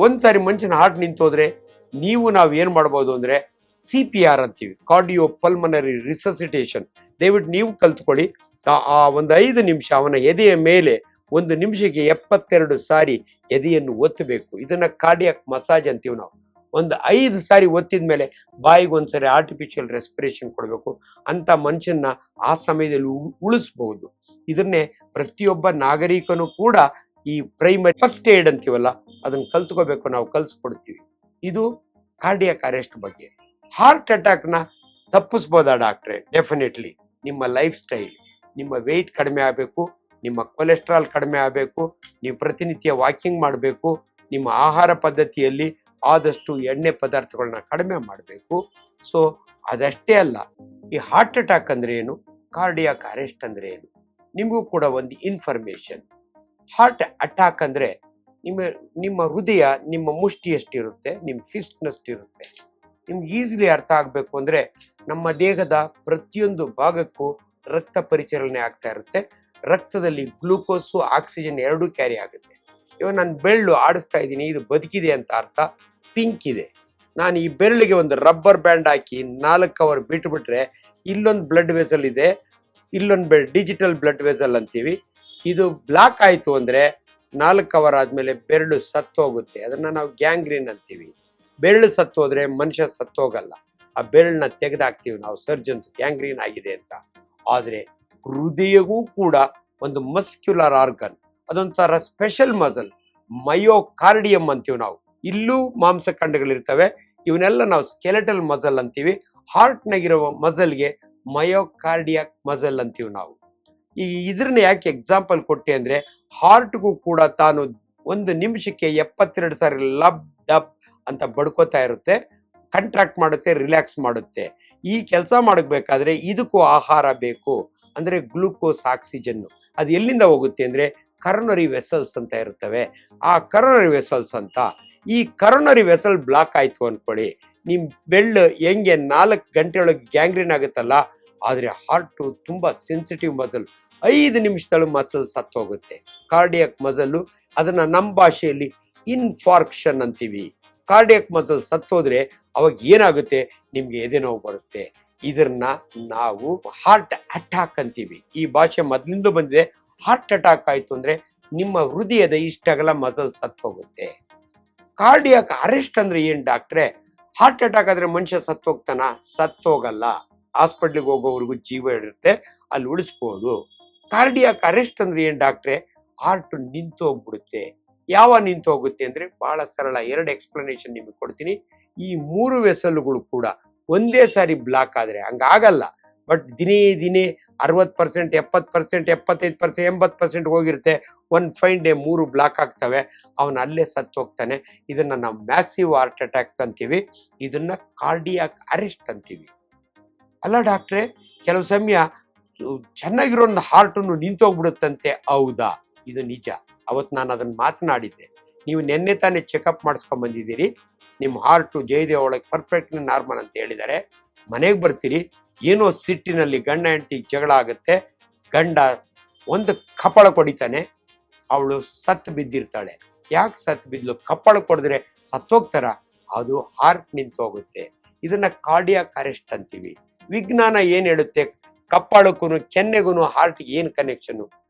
ಒಂದ್ಸಾರಿ ಮನುಷ್ಯನ ಹಾರ್ಟ್ ನಿಂತೋದ್ರೆ ನಾವು ಏನ್ ಮಾಡ್ಬೋದು ಅಂದ್ರೆ CPR ಅಂತೀವಿ, ಕಾರ್ಡಿಯೋ ಪಲ್ಮನರಿ ರಿಸಸಿಟೇಷನ್. ದಯವಿಟ್ಟು ನೀವು ಕಲ್ತ್ಕೊಳ್ಳಿ. ಆ ಒಂದು 5 ನಿಮಿಷ ಅವನ ಎದೆಯ ಮೇಲೆ 1 ನಿಮಿಷಕ್ಕೆ 72 ಸಾರಿ ಎದೆಯನ್ನು ಒತ್ತಬೇಕು. ಇದನ್ನ ಕಾರ್ಡಿಯಾಕ್ ಮಸಾಜ್ ಅಂತೀವಿ ನಾವು. ಒಂದು 5 ಸಾರಿ ಒತ್ತಿದ ಮೇಲೆ ಬಾಯಿಗೆ ಒಂದ್ಸರಿ ಆರ್ಟಿಫಿಷಿಯಲ್ ರೆಸ್ಪಿರೇಷನ್ ಕೊಡಬೇಕು. ಅಂತ ಮನುಷ್ಯನ ಆ ಸಮಯದಲ್ಲಿ ಉಳಿಸ್ಬಹುದು. ಇದನ್ನೇ ಪ್ರತಿಯೊಬ್ಬ ನಾಗರಿಕನು ಕೂಡ ಈ ಪ್ರೈಮರಿ ಫಸ್ಟ್ ಏಡ್ ಅಂತೀವಲ್ಲ ಅದನ್ನ ಕಲ್ತ್ಕೋಬೇಕು, ನಾವು ಕಲ್ಸ್ಕೊಡ್ತೀವಿ. ಇದು ಕಾರ್ಡಿಯಾಕ್ ಅರೆಸ್ಟ್ ಬಗ್ಗೆ. ಹಾರ್ಟ್ ಅಟ್ಯಾಕ್ನ ತಪ್ಪಿಸ್ಬೋದಾ ಡಾಕ್ಟ್ರೆ? ಡೆಫಿನೆಟ್ಲಿ. ನಿಮ್ಮ ಲೈಫ್ ಸ್ಟೈಲ್, ನಿಮ್ಮ ವೆಯ್ಟ್ ಕಡಿಮೆ ಆಗಬೇಕು, ನಿಮ್ಮ ಕೊಲೆಸ್ಟ್ರಾಲ್ ಕಡಿಮೆ ಆಗಬೇಕು, ನೀವು ಪ್ರತಿನಿತ್ಯ ವಾಕಿಂಗ್ ಮಾಡಬೇಕು, ನಿಮ್ಮ ಆಹಾರ ಪದ್ಧತಿಯಲ್ಲಿ ಆದಷ್ಟು ಎಣ್ಣೆ ಪದಾರ್ಥಗಳನ್ನ ಕಡಿಮೆ ಮಾಡಬೇಕು. ಸೊ ಅದಷ್ಟೇ ಅಲ್ಲ, ಈ ಹಾರ್ಟ್ ಅಟ್ಯಾಕ್ ಅಂದ್ರೆ ಏನು, ಕಾರ್ಡಿಯಾಕ್ ಅರೆಸ್ಟ್ ಅಂದ್ರೆ ಏನು, ನಿಮಗೂ ಕೂಡ ಒಂದು ಇನ್ಫಾರ್ಮೇಶನ್. ಹಾರ್ಟ್ ಅಟ್ಯಾಕ್ ಅಂದ್ರೆ ನಿಮ್ಮ ಹೃದಯ ನಿಮ್ಮ ಮುಷ್ಟಿ ಎಷ್ಟಿರುತ್ತೆ, ನಿಮ್ಮ ಫಿಸ್ಟ್ನಷ್ಟಿರುತ್ತೆ. ನಿಮ್ಗೆ ಈಸಿಲಿ ಅರ್ಥ ಆಗಬೇಕು ಅಂದ್ರೆ ನಮ್ಮ ದೇಹದ ಪ್ರತಿಯೊಂದು ಭಾಗಕ್ಕೂ ರಕ್ತ ಪರಿಚಲನೆ ಆಗ್ತಾ ಇರುತ್ತೆ. ರಕ್ತದಲ್ಲಿ ಗ್ಲೂಕೋಸು ಆಕ್ಸಿಜನ್ ಎರಡೂ ಕ್ಯಾರಿ ಆಗುತ್ತೆ. ಇವಾಗ ನಾನು ಬೆರಳು ಆಡಿಸ್ತಾ ಇದ್ದೀನಿ, ಇದು ಬದುಕಿದೆ ಅಂತ ಅರ್ಥ, ಪಿಂಕ್ ಇದೆ. ನಾನು ಈ ಬೆರಳಿಗೆ ಒಂದು ರಬ್ಬರ್ ಬ್ಯಾಂಡ್ ಹಾಕಿ 4 ಅವರ್ ಬಿಟ್ಬಿಟ್ರೆ ಇಲ್ಲೊಂದು ಬ್ಲಡ್ ವೆಸಲ್ ಇದೆ, ಇಲ್ಲೊಂದು ಡಿಜಿಟಲ್ ಬ್ಲಡ್ ವೆಸಲ್ ಅಂತೀವಿ. ಇದು ಬ್ಲಾಕ್ ಆಯ್ತು ಅಂದ್ರೆ 4 ಅವರ್ ಆದ್ಮೇಲೆ ಬೆರಳು ಸತ್ತೋಗುತ್ತೆ. ಅದನ್ನ ನಾವು ಗ್ಯಾಂಗ್ರೀನ್ ಅಂತೀವಿ. ಬೆರಳು ಸತ್ತೋದ್ರೆ ಮನುಷ್ಯ ಸತ್ತೋಗಲ್ಲ, ಆ ಬೆರಳನ್ನ ತೆಗೆದಾಕ್ತೀವಿ ನಾವು ಸರ್ಜನ್ಸ್, ಗ್ಯಾಂಗ್ರೀನ್ ಆಗಿದೆ ಅಂತ. ಆದ್ರೆ ಹೃದಯವೂ ಕೂಡ ಒಂದು ಮಸ್ಕ್ಯುಲರ್ ಆರ್ಗನ್, ಅದೊಂಥರ ಸ್ಪೆಷಲ್ ಮಸಲ್, ಮಯೋಕಾರ್ಡಿಯಂ ಅಂತೀವಿ ನಾವು. ಇಲ್ಲೂ ಮಾಂಸಖಂಡಗಳಿರ್ತವೆ, ಇವನ್ನೆಲ್ಲ ನಾವು ಸ್ಕೆಲೆಟಲ್ ಮಸಲ್ ಅಂತೀವಿ. ಹಾರ್ಟ್ನಾಗಿರೋ ಮಸಲ್ಗೆ ಮಯೋಕಾರ್ಡಿಯಾಕ್ ಮಸಲ್ ಅಂತೀವಿ ನಾವು. ಇದ್ರನ್ನ ಯಾಕೆ ಎಕ್ಸಾಂಪಲ್ ಕೊಟ್ಟೆ ಅಂದ್ರೆ, ಹಾರ್ಟ್ಗೂ ಕೂಡ ತಾನು 1 ನಿಮಿಷಕ್ಕೆ 72 ಸಾರಿ ಲಬ್ ಡಬ್ ಅಂತ ಬಡ್ಕೋತಾ ಇರುತ್ತೆ, ಕಂಟ್ರಾಕ್ಟ್ ಮಾಡುತ್ತೆ, ರಿಲ್ಯಾಕ್ಸ್ ಮಾಡುತ್ತೆ. ಈ ಕೆಲಸ ಮಾಡಬೇಕಾದ್ರೆ ಇದಕ್ಕೂ ಆಹಾರ ಬೇಕು, ಅಂದ್ರೆ ಗ್ಲೂಕೋಸ್ ಆಕ್ಸಿಜನ್. ಅದು ಎಲ್ಲಿಂದ ಹೋಗುತ್ತೆ ಅಂದ್ರೆ ಕರೋನರಿ ವೆಸಲ್ಸ್ ಅಂತ ಇರುತ್ತವೆ. ಆ ಕರೋನರಿ ವೆಸಲ್ಸ್ ಅಂತ, ಈ ಕರೋನರಿ ವೆಸಲ್ ಬ್ಲಾಕ್ ಆಯ್ತು ಅನ್ಕೊಳ್ಳಿ, ನಿಮ್ ಬೆಳ್ಳು ಹೆಂಗೆ 4 ಗಂಟೆಯೊಳಗೆ ಗ್ಯಾಂಗ್ರೀನ್ ಆಗುತ್ತಲ್ಲ, ಆದ್ರೆ ಹಾರ್ಟ್ ತುಂಬಾ sensitive muscle. 5 ನಿಮಿಷದಳು muscle ಸತ್ತೋಗುತ್ತೆ. Cardiac muscle, ಅದನ್ನ ನಮ್ಮ ಭಾಷೆಯಲ್ಲಿ ಇನ್ಫಾರ್ಕ್ಷನ್ ಅಂತೀವಿ. ಕಾರ್ಡಿಯಾಕ್ ಮಸಲ್ ಸತ್ತೋದ್ರೆ ಅವಾಗ ಏನಾಗುತ್ತೆ, ನಿಮ್ಗೆ ಎದೆ ನೋವು ಬರುತ್ತೆ. ಇದನ್ನ ನಾವು ಹಾರ್ಟ್ ಅಟ್ಯಾಕ್ ಅಂತೀವಿ. ಈ ಭಾಷೆ ಮೊದಲಿಂದ ಬಂದಿದೆ. ಹಾರ್ಟ್ ಅಟ್ಯಾಕ್ ಆಯ್ತು ಅಂದ್ರೆ ನಿಮ್ಮ ಹೃದಯದ ಇಷ್ಟಗಲ ಮಸಲ್ ಸತ್ತೋಗುತ್ತೆ. ಕಾರ್ಡಿಯಾಕ್ ಅರೆಸ್ಟ್ ಅಂದ್ರೆ ಏನ್ ಡಾಕ್ಟ್ರೆ? ಹಾರ್ಟ್ ಅಟ್ಯಾಕ್ ಆದ್ರೆ ಮನುಷ್ಯ ಸತ್ತೋಗ್ತಾನ? ಸತ್ತೋಗಲ್ಲ. ಹಾಸ್ಪಿಟ್ಲಿಗೆ ಹೋಗೋವರೆಗೂ ಜೀವ ಇರುತ್ತೆ, ಅಲ್ಲಿ ಉಳಿಸ್ಬೋದು. ಕಾರ್ಡಿಯಾಕ್ ಅರೆಸ್ಟ್ ಅಂದ್ರೆ ಏನ್ ಡಾಕ್ಟ್ರೆ? ಹಾರ್ಟ್ ನಿಂತೋಗ್ಬಿಡುತ್ತೆ. ಯಾವ ನಿಂತೋಗುತ್ತೆ ಅಂದ್ರೆ ಬಹಳ ಸರಳ, 2 ಎಕ್ಸ್ಪ್ಲನೇಷನ್ ನಿಮಗೆ ಕೊಡ್ತೀನಿ. ಈ 3 ವೆಸಲ್ಗಳು ಕೂಡ ಒಂದೇ ಸಾರಿ ಬ್ಲಾಕ್ ಆದ್ರೆ ಹಂಗಾಗಲ್ಲ, ಬಟ್ ದಿನೇ 60%, 70%, 75%, 80% ಹೋಗಿರುತ್ತೆ. ಒನ್ ಫೈನ್ ಡೇ 3 ಬ್ಲಾಕ್ ಆಗ್ತವೆ, ಅವನ ಅಲ್ಲೇ ಸತ್ತೋಗ್ತಾನೆ. ಇದನ್ನ ನಾವು ಮ್ಯಾಸಿವ್ ಹಾರ್ಟ್ ಅಟ್ಯಾಕ್ ಅಂತೀವಿ, ಇದನ್ನ ಕಾರ್ಡಿಯಾಕ್ ಅರೆಸ್ಟ್ ಅಂತೀವಿ. ಅಲ್ಲ ಡಾಕ್ಟ್ರೆ, ಕೆಲವು ಸಮಯ ಚೆನ್ನಾಗಿರೋ ಒಂದು ಹಾರ್ಟನ್ನು ನಿಂತೋಗ್ಬಿಡುತ್ತಂತೆ, ಹೌದಾ? ಇದು ನಿಜ. ಅವತ್ತು ನಾನು ಅದನ್ನ ಮಾತನಾಡಿದ್ದೆ. ನೀವು ನೆನ್ನೆ ತಾನೇ ಚೆಕಪ್ ಮಾಡಿಸ್ಕೊಂಡ್ ಬಂದಿದ್ದೀರಿ, ನಿಮ್ಮ ಹಾರ್ಟು ಜಯದೇವ ಒಳಗೆ ಪರ್ಫೆಕ್ಟ್ ನಾರ್ಮಲ್ ಅಂತ ಹೇಳಿದ್ದಾರೆ. ಮನೆಗೆ ಬರ್ತೀರಿ, ಏನೋ ಸಿಟ್ಟಿನಲ್ಲಿ ಗಂಡ ಹೆಂಡತಿ ಜಗಳ ಆಗುತ್ತೆ, ಗಂಡ ಒಂದು ಕಪಾಳ ಕೊಡಿತಾನೆ, ಅವಳು ಸತ್ತು ಬಿದ್ದಿರ್ತಾಳೆ. ಯಾಕೆ ಸತ್ತು ಬಿದ್ಲು? ಕಪಾಳ ಕೊಡಿದ್ರೆ ಸತ್ತೋಗ್ತಾರ? ಅದು ಹಾರ್ಟ್ ನಿಂತೋಗುತ್ತೆ. ಇದನ್ನ ಕಾರ್ಡಿಯಾಕ್ ಅರೆಸ್ಟ್ ಅಂತೀವಿ. ವಿಜ್ಞಾನ ಏನ್ ಹೇಳುತ್ತೆ, ಕಪ್ಪಾಳಕ್ಕೂ ಕೆನ್ನೆಗೂ ಹಾರ್ಟ್ ಏನ್ ಕನೆಕ್ಷನ್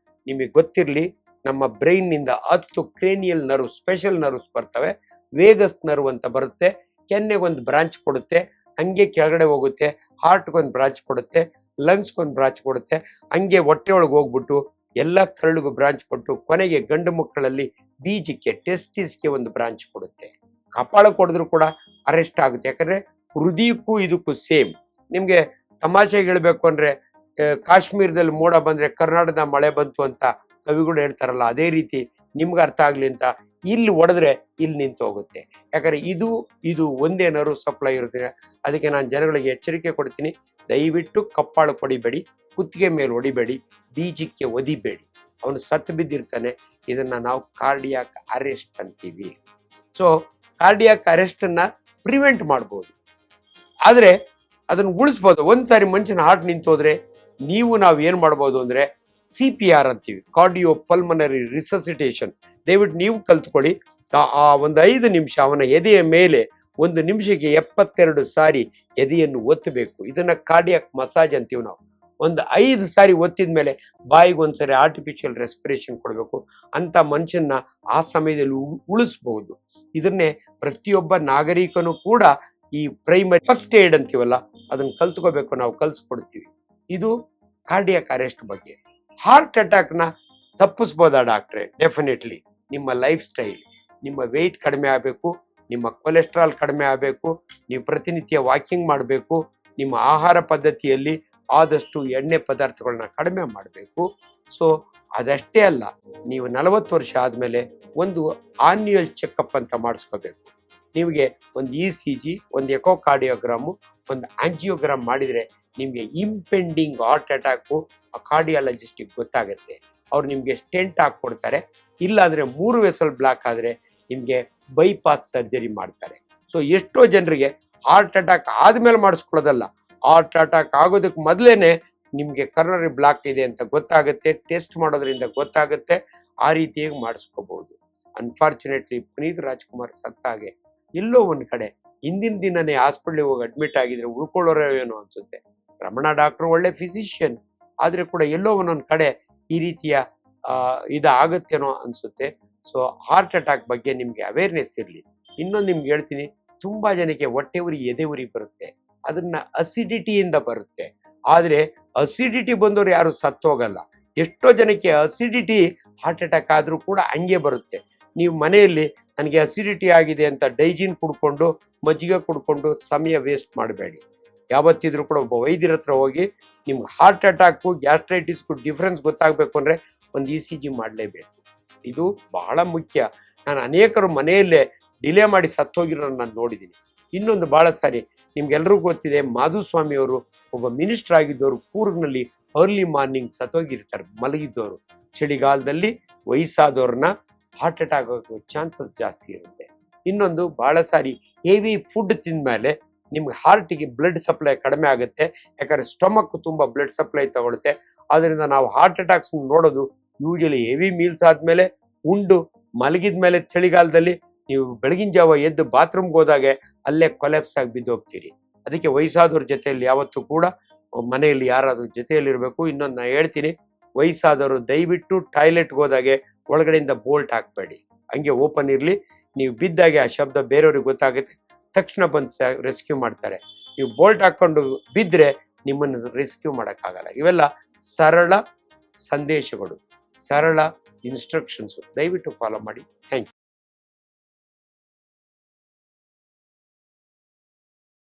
ನಿಮಗೆ ಗೊತ್ತಿರಲಿ. ನಮ್ಮ ಬ್ರೈನ್ ನಿಂದ 10 ಕ್ರೇನಿಯಲ್ ನರ್ವ್, ಸ್ಪೆಷಲ್ ನರ್ವ್ಸ್ ಬರ್ತವೆ. ವೇಗಸ್ ನರ್ವ್ ಅಂತ ಬರುತ್ತೆ, ಕೆನ್ನೆಗೊಂದು ಬ್ರಾಂಚ್ ಕೊಡುತ್ತೆ, ಹಂಗೆ ಕೆಳಗಡೆ ಹೋಗುತ್ತೆ, ಹಾರ್ಟ್ಗೊಂದು ಬ್ರಾಂಚ್ ಕೊಡುತ್ತೆ, ಲಂಗ್ಸ್ಗೊಂದು ಬ್ರಾಂಚ್ ಕೊಡುತ್ತೆ, ಹಂಗೆ ಹೊಟ್ಟೆ ಒಳಗೆ ಹೋಗ್ಬಿಟ್ಟು ಎಲ್ಲ ಕರಳಿಗೂ ಬ್ರಾಂಚ್ ಕೊಟ್ಟು ಕೊನೆಗೆ ಗಂಡು ಮಕ್ಕಳಲ್ಲಿ ಬೀಜಕ್ಕೆ, ಟೆಸ್ಟಿಸ್ಗೆ ಒಂದು ಬ್ರಾಂಚ್ ಕೊಡುತ್ತೆ. ಕಪಾಳ ಕೊಡಿದ್ರು ಕೂಡ ಅರೆಸ್ಟ್ ಆಗುತ್ತೆ, ಯಾಕಂದ್ರೆ ಹೃದಯಕ್ಕೂ ಇದಕ್ಕೂ ಸೇಮ್. ನಿಮ್ಗೆ ತಮಾಷೆಗೆ ಹೇಳ್ಬೇಕು ಅಂದ್ರೆ, ಕಾಶ್ಮೀರದಲ್ಲಿ ಮೋಡ ಬಂದ್ರೆ ಕರ್ನಾಟಕದ ಮಳೆ ಬಂತು ಅಂತ ಕವಿಗಳು ಹೇಳ್ತಾರಲ್ಲ, ಅದೇ ರೀತಿ ನಿಮ್ಗೆ ಅರ್ಥ ಆಗ್ಲಿ ಅಂತ ಇಲ್ಲಿ ಹೊಡೆದ್ರೆ ಇಲ್ಲಿ ನಿಂತು ಹೋಗುತ್ತೆ. ಯಾಕಂದ್ರೆ ಇದು ಒಂದೇ ನರ್ವ್ ಸಪ್ಲೈ ಇರುತ್ತೆ. ಅದಕ್ಕೆ ನಾನು ಜನಗಳಿಗೆ ಎಚ್ಚರಿಕೆ ಕೊಡ್ತೀನಿ, ದಯವಿಟ್ಟು ಕಪ್ಪಾಳ ಹೊಡಿಬೇಡಿ, ಕುತ್ತಿಗೆ ಮೇಲೆ ಹೊಡಿಬೇಡಿ, ಬೀಜಕ್ಕೆ ಒದಿಬೇಡಿ, ಅವನು ಸತ್ತು ಬಿದ್ದಿರ್ತಾನೆ. ಇದನ್ನ ನಾವು ಕಾರ್ಡಿಯಾಕ್ ಅರೆಸ್ಟ್ ಅಂತೀವಿ. ಸೊ ಕಾರ್ಡಿಯಾಕ್ ಅರೆಸ್ಟ್ ಅನ್ನ ಪ್ರಿವೆಂಟ್ ಮಾಡ್ಬೋದು, ಆದ್ರೆ ಅದನ್ನ ಉಳಿಸ್ಬೋದು. ಒಂದ್ಸಾರಿ ಮನುಷ್ಯನ ಹಾರ್ಟ್ ನಿಂತೋದ್ರೆ ನಾವು ಏನ್ ಮಾಡ್ಬೋದು ಅಂದ್ರೆ CPR ಅಂತೀವಿ, ಕಾರ್ಡಿಯೋ ಪಲ್ಮನರಿ ರಿಸಸಿಟೇಷನ್. ದಯವಿಟ್ಟು ನೀವು ಕಲ್ತ್ಕೊಳ್ಳಿ. ಆ ಒಂದು 5 ನಿಮಿಷ ಅವನ ಎದೆಯ ಮೇಲೆ 1 ನಿಮಿಷಕ್ಕೆ 72 ಸಾರಿ ಎದೆಯನ್ನು ಒತ್ತಬೇಕು. ಇದನ್ನ ಕಾರ್ಡಿಯಾಕ್ ಮಸಾಜ್ ಅಂತೀವಿ ನಾವು. ಒಂದು 5 ಸಾರಿ ಒತ್ತಿದ ಮೇಲೆ ಬಾಯಿಗೆ ಒಂದ್ಸರಿ ಆರ್ಟಿಫಿಷಿಯಲ್ ರೆಸ್ಪಿರೇಷನ್ ಕೊಡಬೇಕು. ಅಂತ ಮನುಷ್ಯನ ಆ ಸಮಯದಲ್ಲಿ ಉಳಿಸ್ಬಹುದು. ಇದನ್ನೇ ಪ್ರತಿಯೊಬ್ಬ ನಾಗರಿಕನು ಕೂಡ ಈ ಪ್ರೈಮರಿ ಫಸ್ಟ್ ಏಡ್ ಅಂತೀವಲ್ಲ ಅದನ್ನ ಕಲ್ತ್ಕೋಬೇಕು, ನಾವು ಕಲ್ಸ್ಕೊಡ್ತೀವಿ. ಇದು ಕಾರ್ಡಿಯಾಕ್ ಅರೆಸ್ಟ್ ಬಗ್ಗೆ. ಹಾರ್ಟ್ ಅಟ್ಯಾಕ್ನ ತಪ್ಪಿಸ್ಬೋದಾ ಡಾಕ್ಟ್ರೆ? ಡೆಫಿನೆಟ್ಲಿ. ನಿಮ್ಮ ಲೈಫ್ ಸ್ಟೈಲ್, ನಿಮ್ಮ ವೆಯ್ಟ್ ಕಡಿಮೆ ಆಗಬೇಕು, ನಿಮ್ಮ ಕೊಲೆಸ್ಟ್ರಾಲ್ ಕಡಿಮೆ ಆಗಬೇಕು, ನೀವು ಪ್ರತಿನಿತ್ಯ ವಾಕಿಂಗ್ ಮಾಡಬೇಕು, ನಿಮ್ಮ ಆಹಾರ ಪದ್ಧತಿಯಲ್ಲಿ ಆದಷ್ಟು ಎಣ್ಣೆ ಪದಾರ್ಥಗಳನ್ನ ಕಡಿಮೆ ಮಾಡಬೇಕು. ಸೊ ಅದಷ್ಟೇ ಅಲ್ಲ, ನೀವು 40 ವರ್ಷ ಆದಮೇಲೆ ಒಂದು ಆನ್ಯುಯಲ್ ಚೆಕಪ್ ಅಂತ ಮಾಡಿಸ್ಕೋಬೇಕು. ನಿಮಗೆ ಒಂದು ECG, ಒಂದು ಎಕೋಕಾರ್ಡಿಯೋಗ್ರಾಮು, ಒಂದು ಆಂಜಿಯೋಗ್ರಾಮ್ ಮಾಡಿದರೆ ನಿಮಗೆ ಇಂಪೆಂಡಿಂಗ್ ಹಾರ್ಟ್ ಅಟ್ಯಾಕು ಕಾರ್ಡಿಯಾಲಜಿಸ್ಟಿಗೆ ಗೊತ್ತಾಗುತ್ತೆ. ಅವ್ರು ನಿಮಗೆ ಸ್ಟೆಂಟ್ ಹಾಕ್ಕೊಡ್ತಾರೆ. ಇಲ್ಲಾಂದರೆ 3 ವೆಸಲ್ ಬ್ಲಾಕ್ ಆದರೆ ನಿಮಗೆ ಬೈಪಾಸ್ ಸರ್ಜರಿ ಮಾಡ್ತಾರೆ. ಸೊ ಎಷ್ಟೋ ಜನರಿಗೆ ಹಾರ್ಟ್ ಅಟ್ಯಾಕ್ ಆದಮೇಲೆ ಮಾಡಿಸ್ಕೊಳ್ಳೋದಲ್ಲ, ಹಾರ್ಟ್ ಅಟ್ಯಾಕ್ ಆಗೋದಕ್ಕೆ ಮೊದಲೇನೆ ನಿಮಗೆ ಕರೋನರಿ ಬ್ಲಾಕ್ ಇದೆ ಅಂತ ಗೊತ್ತಾಗುತ್ತೆ. ಟೆಸ್ಟ್ ಮಾಡೋದ್ರಿಂದ ಗೊತ್ತಾಗುತ್ತೆ. ಆ ರೀತಿಯಾಗಿ ಮಾಡಿಸ್ಕೋಬಹುದು. ಅನ್ಫಾರ್ಚುನೇಟ್ಲಿ ಪುನೀತ್ ರಾಜ್ಕುಮಾರ್ ಸತ್ತಾಗೆ ಎಲ್ಲೋ ಒಂದು ಕಡೆ ಹಿಂದಿನ ದಿನನೇ ಹಾಸ್ಪಿಟ್ಲಿಗೆ ಹೋಗಿ ಅಡ್ಮಿಟ್ ಆಗಿದ್ರೆ ಉಳ್ಕೊಳ್ಳೋರೋ ಏನೋ ಅನ್ಸುತ್ತೆ. ರಮಣ ಡಾಕ್ಟ್ರು ಒಳ್ಳೆ ಫಿಸಿಷಿಯನ್, ಆದ್ರೆ ಕೂಡ ಎಲ್ಲೋ ಒಂದೊಂದು ಕಡೆ ಈ ರೀತಿಯ ಇದಾಗತ್ತೇನೋ ಅನ್ಸುತ್ತೆ. ಸೊ ಹಾರ್ಟ್ ಅಟ್ಯಾಕ್ ಬಗ್ಗೆ ನಿಮ್ಗೆ ಅವೇರ್ನೆಸ್ ಇರಲಿ. ಇನ್ನೊಂದು ನಿಮ್ಗೆ ಹೇಳ್ತೀನಿ, ತುಂಬಾ ಜನಕ್ಕೆ ಹೊಟ್ಟೆ ಉರಿ, ಎದೆ ಉರಿ ಬರುತ್ತೆ. ಅದನ್ನ ಅಸಿಡಿಟಿಯಿಂದ ಬರುತ್ತೆ. ಆದ್ರೆ ಅಸಿಡಿಟಿ ಬಂದವರು ಯಾರು ಸತ್ತೋಗಲ್ಲ. ಎಷ್ಟೋ ಜನಕ್ಕೆ ಅಸಿಡಿಟಿ ಹಾರ್ಟ್ ಅಟ್ಯಾಕ್ ಆದ್ರೂ ಕೂಡ ಹಂಗೆ ಬರುತ್ತೆ. ನೀವು ಮನೆಯಲ್ಲಿ ನನಗೆ ಅಸಿಡಿಟಿ ಆಗಿದೆ ಅಂತ ಡೈಜಿನ್ ಕುಡ್ಕೊಂಡು ಮಜ್ಜಿಗೆ ಕುಡ್ಕೊಂಡು ಸಮಯ ವೇಸ್ಟ್ ಮಾಡಬೇಡಿ. ಯಾವತ್ತಿದ್ರೂ ಕೂಡ ಒಬ್ಬ ವೈದ್ಯರ ಹತ್ರ ಹೋಗಿ ನಿಮ್ಗೆ ಹಾರ್ಟ್ ಅಟ್ಯಾಕು ಗ್ಯಾಸ್ಟ್ರೈಟಿಸ್ಗೂ ಡಿಫ್ರೆನ್ಸ್ ಗೊತ್ತಾಗಬೇಕು ಅಂದರೆ ಒಂದು ECG ಮಾಡಲೇಬೇಕು. ಇದು ಬಹಳ ಮುಖ್ಯ. ನಾನು ಅನೇಕರು ಮನೆಯಲ್ಲೇ ಡಿಲೇ ಮಾಡಿ ಸತ್ತೋಗಿರೋರು ನಾನು ನೋಡಿದ್ದೀನಿ. ಇನ್ನೊಂದು ಭಾಳ ಸಾರಿ ನಿಮ್ಗೆಲ್ರಿಗೂ ಗೊತ್ತಿದೆ, ಮಾಧುಸ್ವಾಮಿ ಅವರು ಒಬ್ಬ ಮಿನಿಸ್ಟರ್ ಆಗಿದ್ದವರು ಕೂರ್ಗ್ನಲ್ಲಿ ಅರ್ಲಿ ಮಾರ್ನಿಂಗ್ ಸತ್ತೋಗಿರ್ತಾರೆ. ಮಲಗಿದ್ದವರು ಚಳಿಗಾಲದಲ್ಲಿ ವಯಸ್ಸಾದವ್ರನ್ನ ಹಾರ್ಟ್ ಅಟ್ಯಾಕ್ ಆಗೋ ಚಾನ್ಸಸ್ ಜಾಸ್ತಿ ಇರುತ್ತೆ. ಇನ್ನೊಂದು ಭಾಳ ಸಾರಿ ಹೆವಿ ಫುಡ್ ತಿಂದಮೇಲೆ ನಿಮ್ಗೆ ಹಾರ್ಟಿಗೆ ಬ್ಲಡ್ ಸಪ್ಲೈ ಕಡಿಮೆ ಆಗುತ್ತೆ. ಯಾಕಂದರೆ ಸ್ಟೊಮಕ್ ತುಂಬ ಬ್ಲಡ್ ಸಪ್ಲೈ ತಗೊಳುತ್ತೆ. ಆದ್ದರಿಂದ ನಾವು ಹಾರ್ಟ್ ಅಟ್ಯಾಕ್ಸ್ ನೋಡೋದು ಯೂಶಲಿ ಹೆವಿ ಮೀಲ್ಸ್ ಆದಮೇಲೆ, ಉಂಡು ಮಲಗಿದ ಮೇಲೆ. ಚಳಿಗಾಲದಲ್ಲಿ ನೀವು ಬೆಳಗಿನ ಜಾವ ಎದ್ದು ಬಾತ್ರೂಮ್ಗೆ ಹೋದಾಗೆ ಅಲ್ಲೇ ಕೊಲೆಪ್ಸ್ ಆಗಿ ಬಿದ್ದು ಹೋಗ್ತೀರಿ. ಅದಕ್ಕೆ ವಯಸ್ಸಾದವ್ರ ಜೊತೆಯಲ್ಲಿ ಯಾವತ್ತೂ ಕೂಡ ಮನೆಯಲ್ಲಿ ಯಾರಾದ್ರೂ ಜೊತೆಯಲ್ಲಿರಬೇಕು. ಇನ್ನೊಂದು ನಾನು ಹೇಳ್ತೀನಿ, ವಯಸ್ಸಾದವರು ದಯವಿಟ್ಟು ಟಾಯ್ಲೆಟ್ಗೆ ಹೋದಾಗೆ ಒಳಗಡೆಯಿಂದ ಬೋಲ್ಟ್ ಹಾಕಬೇಡಿ, ಹಂಗೆ ಓಪನ್ ಇರಲಿ. ನೀವು ಬಿದ್ದಾಗೆ ಆ ಶಬ್ದ ಬೇರೆಯವ್ರಿಗೆ ಗೊತ್ತಾಗುತ್ತೆ, ತಕ್ಷಣ ಬಂದು ರೆಸ್ಕ್ಯೂ ಮಾಡ್ತಾರೆ. ನೀವು ಬೋಲ್ಟ್ ಹಾಕ್ಕೊಂಡು ಬಿದ್ದರೆ ನಿಮ್ಮನ್ನು ರೆಸ್ಕ್ಯೂ ಮಾಡೋಕ್ಕಾಗಲ್ಲ. ಇವೆಲ್ಲ ಸರಳ ಸಂದೇಶಗಳು, ಸರಳ ಇನ್ಸ್ಟ್ರಕ್ಷನ್ಸು. ದಯವಿಟ್ಟು ಫಾಲೋ ಮಾಡಿ. Thank you.